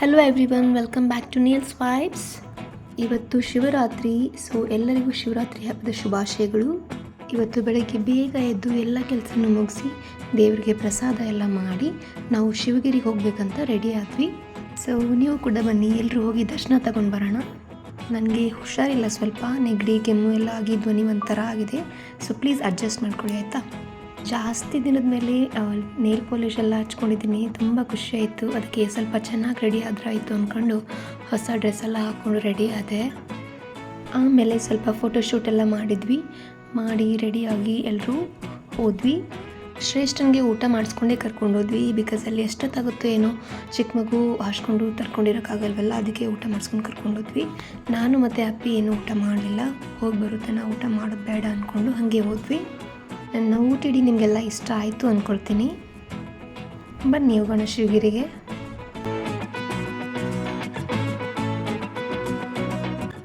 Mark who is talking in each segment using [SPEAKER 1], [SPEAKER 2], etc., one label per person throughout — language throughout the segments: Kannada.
[SPEAKER 1] Hello everyone, welcome back to Neel's vibes. ಇವತ್ತು ಶಿವರಾತ್ರಿ, ಸೊ ಎಲ್ಲರಿಗೂ ಶಿವರಾತ್ರಿ ಹಬ್ಬದ ಶುಭಾಶಯಗಳು. ಇವತ್ತು ಬೆಳಗ್ಗೆ ಬೇಗ ಎದ್ದು ಎಲ್ಲ ಕೆಲಸನೂ ಮುಗಿಸಿ ದೇವರಿಗೆ ಪ್ರಸಾದ ಎಲ್ಲ ಮಾಡಿ ನಾವು ಶಿವಗಿರಿಗೆ ಹೋಗಬೇಕಂತ ರೆಡಿ ಆದ್ವಿ. ಸೊ ನೀವು ಕೂಡ ಬನ್ನಿ, ಎಲ್ಲರೂ ಹೋಗಿ ದರ್ಶನ ತಗೊಂಡು ಬರೋಣ. ನನಗೆ ಹುಷಾರಿಲ್ಲ, ಸ್ವಲ್ಪ ನೆಗಡಿ ಕೆಮ್ಮು ಎಲ್ಲ ಆಗಿ ಧ್ವನಿ ಒಂಥರ ಆಗಿದೆ. ಸೊ ಪ್ಲೀಸ್ ಅಡ್ಜಸ್ಟ್ ಮಾಡ್ಕೊಳ್ಳಿ ಆಯಿತಾ. ಜಾಸ್ತಿ ದಿನದ ಮೇಲೆ ನೇಲ್ ಪಾಲಿಶ್ ಎಲ್ಲ ಹಚ್ಕೊಂಡಿದ್ದೀನಿ, ತುಂಬ ಖುಷಿ ಆಯಿತು. ಅದಕ್ಕೆ ಸ್ವಲ್ಪ ಚೆನ್ನಾಗಿ ರೆಡಿ ಆಯಿತು ಅಂದ್ಕೊಂಡು ಹೊಸ ಡ್ರೆಸ್ ಎಲ್ಲ ಹಾಕ್ಕೊಂಡು ರೆಡಿ ಆದೆ. ಆಮೇಲೆ ಸ್ವಲ್ಪ ಫೋಟೋಶೂಟ್ ಎಲ್ಲ ಮಾಡಿ ರೆಡಿಯಾಗಿ ಎಲ್ಲರೂ ಹೋದ್ವಿ. ಶ್ರೇಷ್ಠನಿಗೆ ಊಟ ಮಾಡಿಸ್ಕೊಂಡೇ ಕರ್ಕೊಂಡೋದ್ವಿ. ಬಿಕಾಸ್ ಅಲ್ಲಿ ಎಷ್ಟೊತ್ತಾಗುತ್ತೋ ಏನೋ, ಚಿಕ್ಕ ಮಗು ಹಾಸ್ಕೊಂಡು ತರ್ಕೊಂಡಿರೋಕ್ಕಾಗಲ್ವಲ್ಲ, ಅದಕ್ಕೆ ಊಟ ಮಾಡಿಸ್ಕೊಂಡು ಕರ್ಕೊಂಡೋದ್ವಿ. ನಾನು ಮತ್ತು ಅಪ್ಪಿ ಏನೂ ಊಟ ಮಾಡಲಿಲ್ಲ, ಹೋಗಿ ಬರುತ್ತೆ, ನಾವು ಊಟ ಮಾಡೋದು ಬೇಡ ಅಂದ್ಕೊಂಡು ಹಾಗೆ ಹೋದ್ವಿ. ನನ್ನ ಊಟಿಡಿ ನಿಮಗೆಲ್ಲ ಇಷ್ಟ ಆಯಿತು ಅಂದ್ಕೊಳ್ತೀನಿ. ಬನ್ನಿ ಹೋಗೋಣ ಶಿವಗಿರಿಗೆ.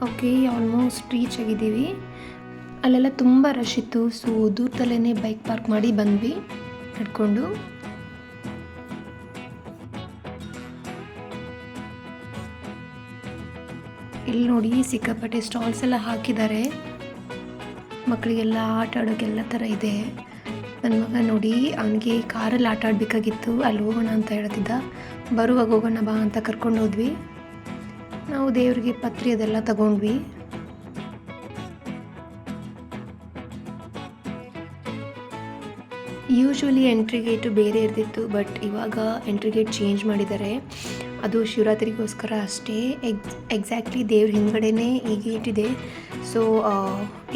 [SPEAKER 1] ಓಕೆ, ಆಲ್ಮೋಸ್ಟ್ ರೀಚ್ ಆಗಿದ್ದೀವಿ. ಅಲ್ಲೆಲ್ಲ ತುಂಬ ರಶ್ ಇತ್ತು. ಸೊ ದೂರದಲ್ಲೇ ಬೈಕ್ ಪಾರ್ಕ್ ಮಾಡಿ ಬಂದ್ವಿ ನಡ್ಕೊಂಡು. ಇಲ್ಲಿ ನೋಡಿ ಸಿಕ್ಕಾಪಟ್ಟೆ ಸ್ಟಾಲ್ಸ್ ಎಲ್ಲ ಹಾಕಿದ್ದಾರೆ. ಮಕ್ಕಳಿಗೆಲ್ಲ ಆಟ ಆಡೋಕ್ಕೆಲ್ಲ ಥರ ಇದೆ. ನನ್ನ ಮಗ ನೋಡಿ, ಅವನಿಗೆ ಕಾರಲ್ಲಿ ಆಟ ಆಡಬೇಕಾಗಿತ್ತು, ಅಲ್ಲಿ ಹೋಗೋಣ ಅಂತ ಹೇಳ್ತಿದ್ದ. ಬರುವಾಗ ಹೋಗೋಣ ಬಾ ಅಂತ ಕರ್ಕೊಂಡು ಹೋದ್ವಿ. ನಾವು ದೇವರಿಗೆ ಪತ್ರಿ ಅದೆಲ್ಲ ತಗೊಂಡ್ವಿ. ಯೂಶ್ವಲಿ ಎಂಟ್ರಿ ಗೇಟು ಬೇರೆ ಇರ್ತಿತ್ತು, ಬಟ್ ಇವಾಗ ಎಂಟ್ರಿ ಗೇಟ್ ಚೇಂಜ್ ಮಾಡಿದ್ದಾರೆ. ಅದು ಶಿವರಾತ್ರಿಗೋಸ್ಕರ ಅಷ್ಟೇ. ಎಕ್ಸಾಕ್ಟ್ಲಿ ದೇವ್ರ ಹಿಂದ್ಗಡೆನೇ ಈ ಗೇಟ್ ಇದೆ. ಸೊ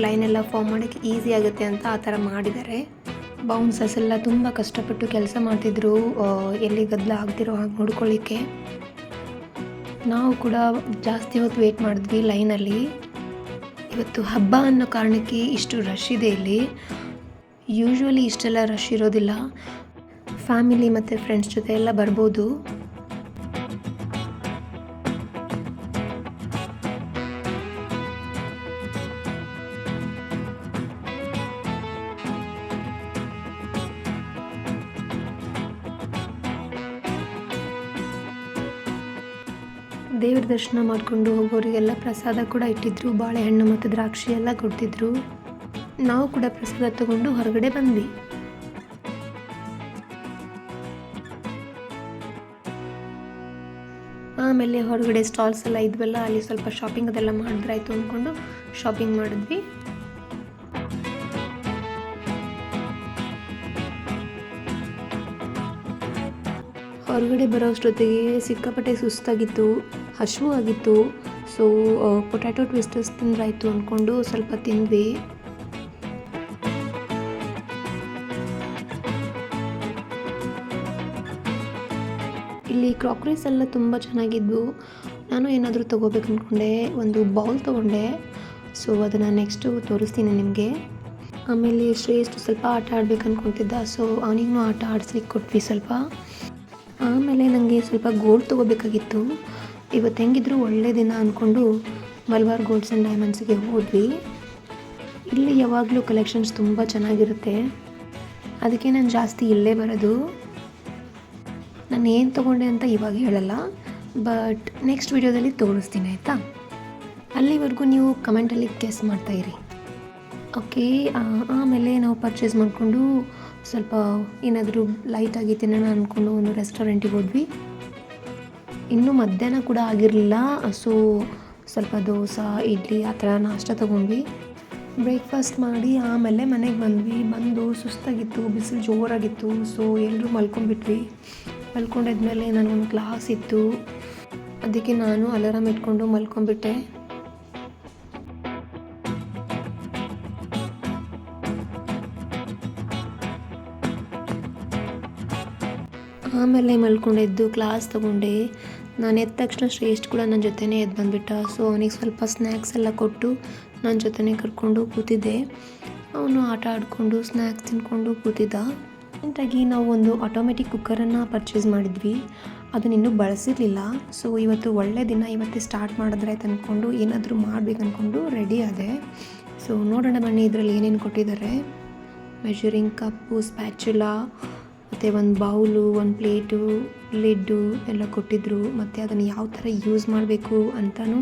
[SPEAKER 1] ಲೈನೆಲ್ಲ ಫಾರ್ಮ್ ಮಾಡೋಕ್ಕೆ ಈಸಿ ಆಗುತ್ತೆ ಅಂತ ಆ ಥರ ಮಾಡಿದ್ದಾರೆ. ಬೌನ್ಸರ್ಸ್ ಎಲ್ಲ ತುಂಬ ಕಷ್ಟಪಟ್ಟು ಕೆಲಸ ಮಾಡ್ತಿದ್ರು, ಎಲ್ಲಿ ಗದ್ದಲ ಆಗ್ತಿರೋ ಹಾಗೆ ನೋಡ್ಕೊಳ್ಳಿಕ್ಕೆ. ನಾವು ಕೂಡ ಜಾಸ್ತಿ ಹೊತ್ತು ವೇಟ್ ಮಾಡಿದ್ವಿ ಲೈನಲ್ಲಿ. ಇವತ್ತು ಹಬ್ಬ ಅನ್ನೋ ಕಾರಣಕ್ಕೆ ಇಷ್ಟು ರಶ್ ಇದೆ ಇಲ್ಲಿ. ಯೂಶ್ವಲಿ ಇಷ್ಟೆಲ್ಲ ರಶ್ ಇರೋದಿಲ್ಲ. ಫ್ಯಾಮಿಲಿ ಮತ್ತು ಫ್ರೆಂಡ್ಸ್ ಜೊತೆ ಎಲ್ಲ ಬರ್ಬೋದು. ದೇವ್ರ ದರ್ಶನ ಮಾಡಿಕೊಂಡು ಹೋಗೋರಿಗೆಲ್ಲ ಪ್ರಸಾದ ಕೂಡ ಇಟ್ಟಿದ್ರು. ಬಾಳೆಹಣ್ಣು ಮತ್ತು ದ್ರಾಕ್ಷಿ ಎಲ್ಲ ಕೊಡ್ತಿದ್ರು. ನಾವು ಕೂಡ ಪ್ರಸಾದ ತಗೊಂಡು ಹೊರಗಡೆ ಬಂದ್ವಿ. ಆಮೇಲೆ ಹೊರಗಡೆ ಸ್ಟಾಲ್ಸ್ ಎಲ್ಲ ಇದ್ವಲ್ಲ, ಅಲ್ಲಿ ಸ್ವಲ್ಪ ಶಾಪಿಂಗ್ ಅದೆಲ್ಲ ಮಾಡಿದ್ರಾಯ್ತು ಅಂದ್ಕೊಂಡು ಶಾಪಿಂಗ್ ಮಾಡಿದ್ವಿ. ಹೊರಗಡೆ ಬರೋಷ್ಟೊತ್ತಿಗೆ ಸಿಕ್ಕಾಪಟ್ಟೆ ಸುಸ್ತಾಗಿತ್ತು, ಹಸಿವು ಆಗಿತ್ತು. ಸೊ ಪೊಟ್ಯಾಟೊ ಟ್ವಿಸ್ಟರ್ಸ್ ತಿಂದ್ರಾಯ್ತು ಅಂದ್ಕೊಂಡು ಸ್ವಲ್ಪ ತಿಂದ್ವಿ. ಇಲ್ಲಿ ಕ್ರಾಕರೀಸ್ ಎಲ್ಲ ತುಂಬ ಚೆನ್ನಾಗಿದ್ವು. ನಾನು ಏನಾದರೂ ತೊಗೋಬೇಕು ಅಂದ್ಕೊಂಡೆ, ಒಂದು ಬೌಲ್ ತೊಗೊಂಡೆ. ಸೊ ಅದನ್ನು ನೆಕ್ಸ್ಟು ತೋರಿಸ್ತೀನಿ ನಿಮಗೆ. ಆಮೇಲೆ ಶ್ರೇಷ್ಠ ಸ್ವಲ್ಪ ಆಟ ಆಡ್ಬೇಕು ಅಂದ್ಕೊತಿದ್ದ, ಸೊ ಅವನಿಗೂ ಆಟ ಆಡಿಸ್ಲಿಕ್ಕೆ ಕೊಟ್ವಿ ಸ್ವಲ್ಪ. ಆಮೇಲೆ ನನಗೆ ಸ್ವಲ್ಪ ಗೋಲ್ಡ್ ತೊಗೋಬೇಕಾಗಿತ್ತು. ಇವತ್ತು ಹೆಂಗಿದ್ರು ಒಳ್ಳೆ ದಿನ ಅಂದ್ಕೊಂಡು ಮಲಬಾರ್ ಗೋಲ್ಡ್ಸ್ ಆ್ಯಂಡ್ ಡೈಮಂಡ್ಸ್ಗೆ ಹೋದ್ವಿ. ಇಲ್ಲಿ ಯಾವಾಗಲೂ ಕಲೆಕ್ಷನ್ಸ್ ತುಂಬ ಚೆನ್ನಾಗಿರುತ್ತೆ, ಅದಕ್ಕೆ ನಾನು ಜಾಸ್ತಿ ಇಲ್ಲೇ ಬರೋದು. ನಾನು ಏನು ತೊಗೊಂಡೆ ಅಂತ ಇವಾಗ ಹೇಳಲ್ಲ, ಬಟ್ ನೆಕ್ಸ್ಟ್ ವಿಡಿಯೋದಲ್ಲಿ ತೋರಿಸ್ತೀನಿ ಆಯಿತಾ. ಅಲ್ಲಿವರೆಗೂ ನೀವು ಕಮೆಂಟಲ್ಲಿ ಗೆಸ್ ಮಾಡ್ತಾಯಿರಿ. ಓಕೆ, ಆಮೇಲೆ ನಾವು ಪರ್ಚೇಸ್ ಮಾಡಿಕೊಂಡು ಸ್ವಲ್ಪ ಏನಾದರೂ ಲೈಟಾಗಿ ತಿನ್ನೋಣ ಅಂದ್ಕೊಂಡು ಒಂದು ರೆಸ್ಟೋರೆಂಟಿಗೆ ಹೋದ್ವಿ. ಇನ್ನೂ ಮಧ್ಯಾಹ್ನ ಕೂಡ ಆಗಿರಲಿಲ್ಲ. ಸೊ ಸ್ವಲ್ಪ ದೋಸೆ, ಇಡ್ಲಿ ಆ ಥರ ನಾಷ್ಟ ತೊಗೊಂಡ್ವಿ. ಬ್ರೇಕ್ಫಾಸ್ಟ್ ಮಾಡಿ ಆಮೇಲೆ ಮನೆಗೆ ಬಂದು ಸುಸ್ತಾಗಿತ್ತು, ಬಿಸಿಲು ಜೋರಾಗಿತ್ತು. ಸೊ ಎಲ್ಲರೂ ಮಲ್ಕೊಂಡ್ಬಿಟ್ವಿ. ಮಲ್ಕೊಂಡಿದ್ಮೇಲೆ ನನಗೊಂದು ಕ್ಲಾಸ್ ಇತ್ತು, ಅದಕ್ಕೆ ನಾನು ಅಲಾರಾಮ್ ಇಟ್ಕೊಂಡು ಮಲ್ಕೊಂಡ್ಬಿಟ್ಟೆ. ಆಮೇಲೆ ಮಲ್ಕೊಂಡಿದ್ದು ಕ್ಲಾಸ್ ತೊಗೊಂಡೆ. ನಾನು ಎದ್ದ ತಕ್ಷಣ ಶ್ರೇಷ್ಠ ಕೂಡ ನನ್ನ ಜೊತೆನೇ ಎದ್ದು ಬಂದುಬಿಟ್ಟ. ಸೊ ಅವನಿಗೆ ಸ್ವಲ್ಪ ಸ್ನ್ಯಾಕ್ಸ್ ಎಲ್ಲ ಕೊಟ್ಟು ನನ್ನ ಜೊತೆನೇ ಕರ್ಕೊಂಡು ಕೂತಿದ್ದೆ. ಅವನು ಆಟ ಆಡಿಕೊಂಡು ಸ್ನ್ಯಾಕ್ಸ್ ತಿನ್ಕೊಂಡು ಕೂತಿದ್ದ. ರೀಸೆಂಟಾಗಿ ನಾವು ಒಂದು ಆಟೋಮೆಟಿಕ್ ಕುಕ್ಕರನ್ನು ಪರ್ಚೇಸ್ ಮಾಡಿದ್ವಿ, ಅದನ್ನ ಇನ್ನೂ ಬಳಸಿರಲಿಲ್ಲ. ಸೊ ಇವತ್ತು ಒಳ್ಳೆ ದಿನ, ಇವತ್ತೇ ಸ್ಟಾರ್ಟ್ ಮಾಡಿದ್ರೆ ಅಂದ್ಕೊಂಡು ಏನಾದರೂ ಮಾಡಬೇಕು ಅಂದ್ಕೊಂಡು ರೆಡಿ ಆದೆ. ಸೊ ನೋಡೋಣ ಬನ್ನಿ ಇದರಲ್ಲಿ ಏನೇನು ಕೊಟ್ಟಿದ್ದಾರೆ. ಮೆಷರಿಂಗ್ ಕಪ್ಪು, ಸ್ಪ್ಯಾಚುಲಾ, ಮತ್ತು ಒಂದು ಬೌಲು, ಒಂದು ಪ್ಲೇಟು, ಲಿಡ್ಡು ಎಲ್ಲ ಕೊಟ್ಟಿದ್ದರು, ಮತ್ತು ಅದನ್ನು ಯಾವ ಥರ ಯೂಸ್ ಮಾಡಬೇಕು ಅಂತಲೂ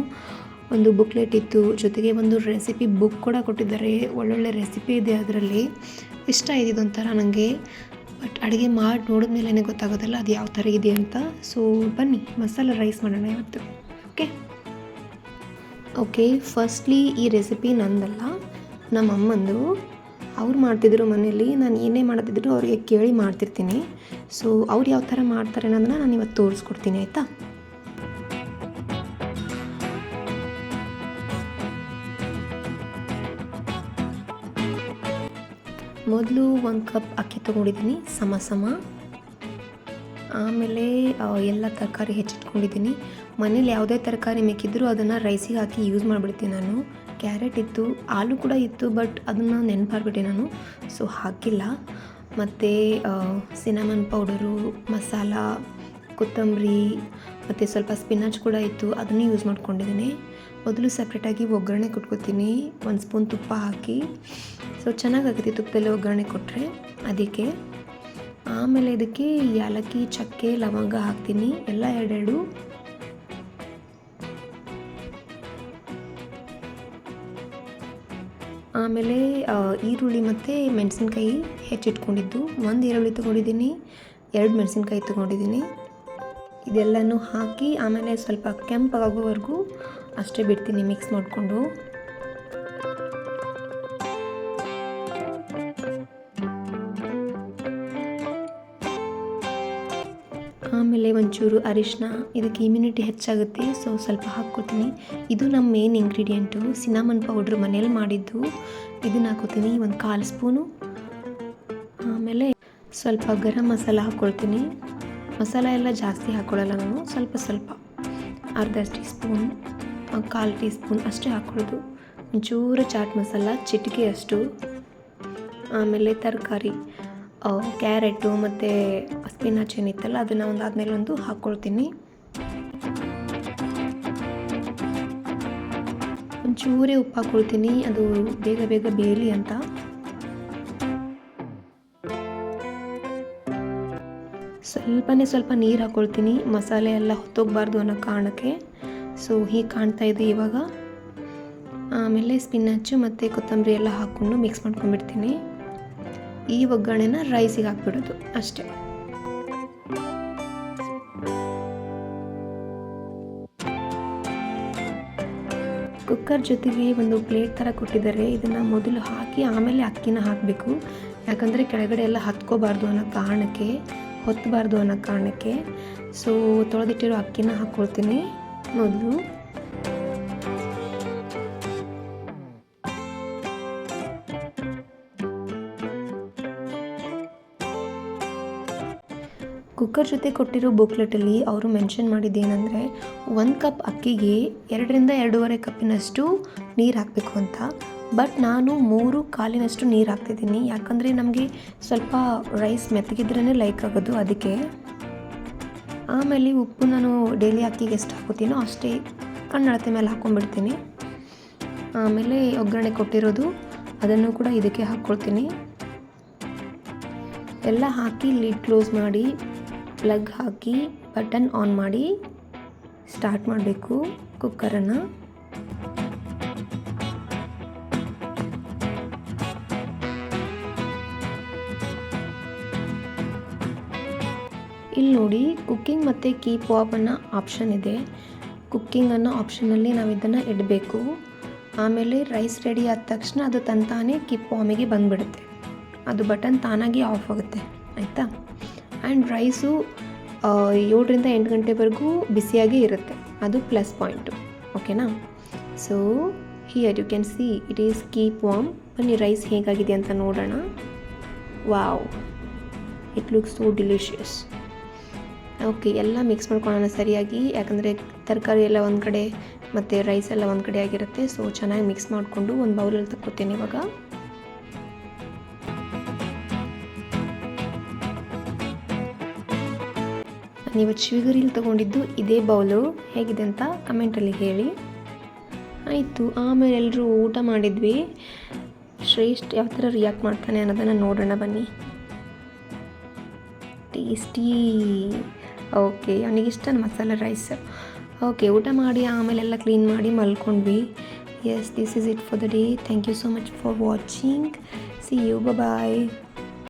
[SPEAKER 1] ಒಂದು ಬುಕ್ಲೆಟ್ ಇತ್ತು. ಜೊತೆಗೆ ಒಂದು ರೆಸಿಪಿ ಬುಕ್ ಕೂಡ ಕೊಟ್ಟಿದ್ದಾರೆ. ಒಳ್ಳೊಳ್ಳೆ ರೆಸಿಪಿ ಇದೆ ಅದರಲ್ಲಿ. ಇಷ್ಟ ಆಯ್ತು ಇದೊಂಥರ ನನಗೆ. ಬಟ್ ಅಡುಗೆ ಮಾಡಿ ನೋಡಿದ್ಮೇಲೆ ಗೊತ್ತಾಗೋದಲ್ಲ ಅದು ಯಾವ ಥರ ಇದೆ ಅಂತ. ಸೊ ಬನ್ನಿ ಮಸಾಲೆ ರೈಸ್ ಮಾಡೋಣ ಇವತ್ತು. ಓಕೆ, ಫಸ್ಟ್ಲಿ ಈ ರೆಸಿಪಿ ನಂದಲ್ಲ, ನಮ್ಮ ಅಮ್ಮಂದು. ಅವ್ರು ಮಾಡ್ತಿದ್ರು ಮನೇಲಿ. ನಾನು ಏನೇ ಮಾಡ್ತಿದ್ರು ಅವರಿಗೆ ಕೇಳಿ ಮಾಡ್ತಿರ್ತೀನಿ. ಸೊ ಅವ್ರು ಯಾವ ಥರ ಮಾಡ್ತಾರೆ ಅನ್ನೋದನ್ನ ನಾನು ಇವತ್ತು ತೋರಿಸ್ಕೊಡ್ತೀನಿ, ಆಯಿತಾ? ಮೊದಲು 1 ಕಪ್ ಅಕ್ಕಿ ತೊಗೊಂಡಿದ್ದೀನಿ ಸಮ. ಆಮೇಲೆ ಎಲ್ಲ ತರಕಾರಿ ಹೆಚ್ಚಿಟ್ಕೊಂಡಿದ್ದೀನಿ. ಮನೇಲಿ ಯಾವುದೇ ತರಕಾರಿ ಮಿಕ್ಕಿದ್ರೂ ಅದನ್ನು ರೈಸಿಗೆ ಹಾಕಿ ಯೂಸ್ ಮಾಡಿಬಿಡ್ತೀನಿ ನಾನು. ಕ್ಯಾರೆಟ್ ಇತ್ತು, ಆಲೂ ಕೂಡ ಇತ್ತು, ಬಟ್ ಅದನ್ನು ನೆನಪಾಗ್ಬಿಟ್ಟೆ ನಾನು, ಸೊ ಹಾಕಿಲ್ಲ. ಮತ್ತು ಸಿನಮನ್ ಪೌಡರು, ಮಸಾಲ, ಕೊತ್ತಂಬರಿ ಮತ್ತು ಸ್ವಲ್ಪ ಸ್ಪಿನಾಚ್ ಕೂಡ ಇತ್ತು, ಅದನ್ನು ಯೂಸ್ ಮಾಡ್ಕೊಂಡಿದ್ದೀನಿ. ಮೊದಲು ಸಪ್ರೇಟಾಗಿ ಒಗ್ಗರಣೆ ಕೊಟ್ಕೊತೀನಿ, 1 ಸ್ಪೂನ್ ತುಪ್ಪ ಹಾಕಿ. ಸೊ ಚೆನ್ನಾಗಾಗುತ್ತೆ ತುಪ್ಪದಲ್ಲಿ ಒಗ್ಗರಣೆ ಕೊಟ್ಟರೆ, ಅದಕ್ಕೆ. ಆಮೇಲೆ ಇದಕ್ಕೆ ಏಲಕ್ಕಿ, ಚಕ್ಕೆ, ಲವಂಗ ಹಾಕ್ತೀನಿ, ಎಲ್ಲ ಎರಡೆರಡು. ಆಮೇಲೆ ಈರುಳ್ಳಿ ಮತ್ತು ಮೆಣಸಿನ್ಕಾಯಿ ಹೆಚ್ಚಿಟ್ಕೊಂಡಿದ್ದು, 1 ಈರುಳ್ಳಿ ತೊಗೊಂಡಿದ್ದೀನಿ, 2 ಮೆಣಸಿನ್ಕಾಯಿ ತೊಗೊಂಡಿದ್ದೀನಿ. ಇದೆಲ್ಲನೂ ಹಾಕಿ ಆಮೇಲೆ ಸ್ವಲ್ಪ ಕೆಂಪಾಗೋವರೆಗೂ ಅಷ್ಟೇ ಬಿಡ್ತೀನಿ ಮಿಕ್ಸ್ ಮಾಡಿಕೊಂಡು. ಆಮೇಲೆ ಒಂಚೂರು ಅರಿಶಿನ, ಇದಕ್ಕೆ ಇಮ್ಯುನಿಟಿ ಹೆಚ್ಚಾಗುತ್ತೆ, ಸೊ ಸ್ವಲ್ಪ ಹಾಕ್ಕೊತೀನಿ. ಇದು ನಮ್ಮ ಮೇನ್ ಇಂಗ್ರೀಡಿಯೆಂಟು, ಸಿನಮನ್ ಪೌಡ್ರ್ ಮನೇಲಿ ಮಾಡಿದ್ದು. ಇದನ್ನು ಹಾಕ್ಕೊತೀನಿ 1/4 ಸ್ಪೂನು. ಆಮೇಲೆ ಸ್ವಲ್ಪ ಗರಂ ಮಸಾಲ ಹಾಕ್ಕೊಳ್ತೀನಿ. ಮಸಾಲ ಎಲ್ಲ ಜಾಸ್ತಿ ಹಾಕ್ಕೊಳ್ಳಲ್ಲ ನಾನು, ಸ್ವಲ್ಪ ಅರ್ಧ ಟೀ ಸ್ಪೂನ್, 1/4 ಟೀ ಸ್ಪೂನ್ ಅಷ್ಟೇ ಹಾಕ್ಕೊಳ್ಳೋದು. ಒಂಚೂರು ಚಾಟ್ ಮಸಾಲ, ಚಿಟಿಕೆ ಅಷ್ಟು. ಆಮೇಲೆ ತರಕಾರಿ, ಕ್ಯಾರೆಟು ಮತ್ತು ಸ್ಪಿನಾಚ್ ಏನಿತ್ತಲ್ಲ ಅದನ್ನು ಒಂದಾದ್ಮೇಲೆ ಒಂದು ಹಾಕ್ಕೊಳ್ತೀನಿ. ಒಂಚೂರೇ ಉಪ್ಪು ಹಾಕ್ಕೊಳ್ತೀನಿ, ಅದು ಬೇಗ ಬೇಯಲಿ ಅಂತ. ಸ್ವಲ್ಪ ನೀರು ಹಾಕ್ಕೊಳ್ತೀನಿ, ಮಸಾಲೆ ಎಲ್ಲ ಹೊತ್ತೋಗಬಾರ್ದು ಅನ್ನೋ ಕಾರಣಕ್ಕೆ. ಸೊ ಹೀಗೆ ಕಾಣ್ತಾ ಇದೆ ಇವಾಗ. ಆಮೇಲೆ ಸ್ಪಿನಾಚು ಮತ್ತು ಕೊತ್ತಂಬರಿ ಎಲ್ಲ ಹಾಕ್ಕೊಂಡು ಮಿಕ್ಸ್ ಮಾಡ್ಕೊಂಡ್ಬಿಡ್ತೀನಿ. ಈ ಒಗ್ಗರಣೆನ ರೈಸಿಗೆ ಹಾಕ್ಬಿಡೋದು ಅಷ್ಟೇ. ಕುಕ್ಕರ್ ಜೊತೆಗೆ ಒಂದು ಪ್ಲೇಟ್ ಥರ ಕೊಟ್ಟಿದ್ದಾರೆ. ಇದನ್ನು ಮೊದಲು ಹಾಕಿ ಆಮೇಲೆ ಅಕ್ಕಿನ ಹಾಕಬೇಕು, ಯಾಕಂದರೆ ಕೆಳಗಡೆ ಎಲ್ಲ ಹತ್ಕೋಬಾರ್ದು ಅನ್ನೋ ಕಾರಣಕ್ಕೆ, ಹೊತ್ತಬಾರ್ದು ಅನ್ನೋ ಕಾರಣಕ್ಕೆ. ಸೊ ತೊಳೆದಿಟ್ಟಿರೋ ಅಕ್ಕಿನ ಹಾಕ್ಕೊಳ್ತೀನಿ ಮೊದಲು. ಕುಕ್ಕರ್ ಜೊತೆ ಕೊಟ್ಟಿರೋ ಬುಕ್ಲೆಟಲ್ಲಿ ಅವರು ಮೆನ್ಷನ್ ಮಾಡಿದ್ದೇನೆಂದರೆ 1 ಕಪ್ ಅಕ್ಕಿಗೆ 2ರಿಂದ 2.5 ಕಪ್ಪಿನಷ್ಟು ನೀರು ಹಾಕಬೇಕು ಅಂತ. ಬಟ್ ನಾನು 3 ಕಾಲಿನಷ್ಟು ನೀರು ಹಾಕ್ತಿದ್ದೀನಿ, ಯಾಕಂದರೆ ನಮಗೆ ಸ್ವಲ್ಪ ರೈಸ್ ಮೆತ್ತಗಿದ್ರೇ ಲೈಕ್ ಆಗೋದು, ಅದಕ್ಕೆ. ಆಮೇಲೆ ಉಪ್ಪು ನಾನು ಡೈಲಿ ಅಕ್ಕಿಗೆ ಎಷ್ಟು ಹಾಕೋತೀನೋ ಅಷ್ಟೇ ಕಣ್ಣಳತೆ ಮೇಲೆ ಹಾಕ್ಕೊಂಡ್ಬಿಡ್ತೀನಿ. ಆಮೇಲೆ ಒಗ್ಗರಣೆ ಕೊಟ್ಟಿರೋದು ಅದನ್ನು ಕೂಡ ಇದಕ್ಕೆ ಹಾಕ್ಕೊಳ್ತೀನಿ. ಎಲ್ಲ ಹಾಕಿ ಲಿಡ್ ಕ್ಲೋಸ್ ಮಾಡಿ, ಪ್ಲಗ್ ಹಾಕಿ ಬಟನ್ ಆನ್ ಮಾಡಿ ಸ್ಟಾರ್ಟ್ ಮಾಡಬೇಕು ಕುಕ್ಕರನ್ನು. ಇಲ್ಲಿ ನೋಡಿ, ಕುಕ್ಕಿಂಗ್ ಮತ್ತು ಕೀಪ್ ವಾರ್ಮ್ ಅನ್ನೋ ಆಪ್ಷನ್ ಇದೆ. ಕುಕ್ಕಿಂಗ್ ಅನ್ನೋ ಆಪ್ಷನಲ್ಲಿ ನಾವು ಇದನ್ನು ಇಡಬೇಕು. ಆಮೇಲೆ ರೈಸ್ ರೆಡಿ ಆದ ತಕ್ಷಣ ಅದು ತಾನೇ ಕೀಪ್ ವಾರ್ಮಿಗೆ ಬಂದುಬಿಡುತ್ತೆ, ಅದು ಬಟನ್ ತಾನಾಗಿ ಆಫ್ ಆಗುತ್ತೆ, ಆಯಿತಾ? ಆ್ಯಂಡ್ ರೈಸು 7ರಿಂದ 8 ಗಂಟೆವರೆಗೂ ಬಿಸಿಯಾಗೇ ಇರುತ್ತೆ, ಅದು ಪ್ಲಸ್ ಪಾಯಿಂಟು, ಓಕೆನಾ? So here you can see it is keep warm. ಬನ್ನಿ ರೈಸ್ ಹೇಗಾಗಿದೆ ಅಂತ ನೋಡೋಣ. Wow, it looks so delicious. Okay, ಎಲ್ಲ ಮಿಕ್ಸ್ ಮಾಡ್ಕೊಳ್ಳೋಣ ಸರಿಯಾಗಿ, ಯಾಕಂದರೆ ತರಕಾರಿ ಎಲ್ಲ ಒಂದು ಕಡೆ ಮತ್ತು ರೈಸ್ ಎಲ್ಲ ಒಂದು ಕಡೆ ಆಗಿರುತ್ತೆ. ಸೊ ಚೆನ್ನಾಗಿ ಮಿಕ್ಸ್ ಮಾಡಿಕೊಂಡು ಒಂದು ಬೌಲಲ್ಲಿ ತಕ್ಕೋತೀನಿ ಇವಾಗ. ನೀವು ಶಿವಗಿರಿಲಿ ತೊಗೊಂಡಿದ್ದು ಇದೇ ಬೌಲು, ಹೇಗಿದೆ ಅಂತ ಕಮೆಂಟಲ್ಲಿ ಹೇಳಿ. ಆಯಿತು, ಆಮೇಲೆ ಎಲ್ಲರೂ ಊಟ ಮಾಡಿದ್ವಿ. ಶ್ರೇಷ್ಠ ಯಾವ ಥರ ರಿಯಾಕ್ಟ್ ಮಾಡ್ತಾನೆ ಅನ್ನೋದನ್ನು ನೋಡೋಣ ಬನ್ನಿ. ಟೇಸ್ಟಿ ಓಕೆ, ಅವನಿಗಿಷ್ಟ ಮಸಾಲೆ ರೈಸ್. ಓಕೆ, ಊಟ ಮಾಡಿ ಆಮೇಲೆಲ್ಲ ಕ್ಲೀನ್ ಮಾಡಿ ಮಲ್ಕೊಂಡ್ವಿ. Yes, this is it for the day. Thank you so much for watching. See you, bye.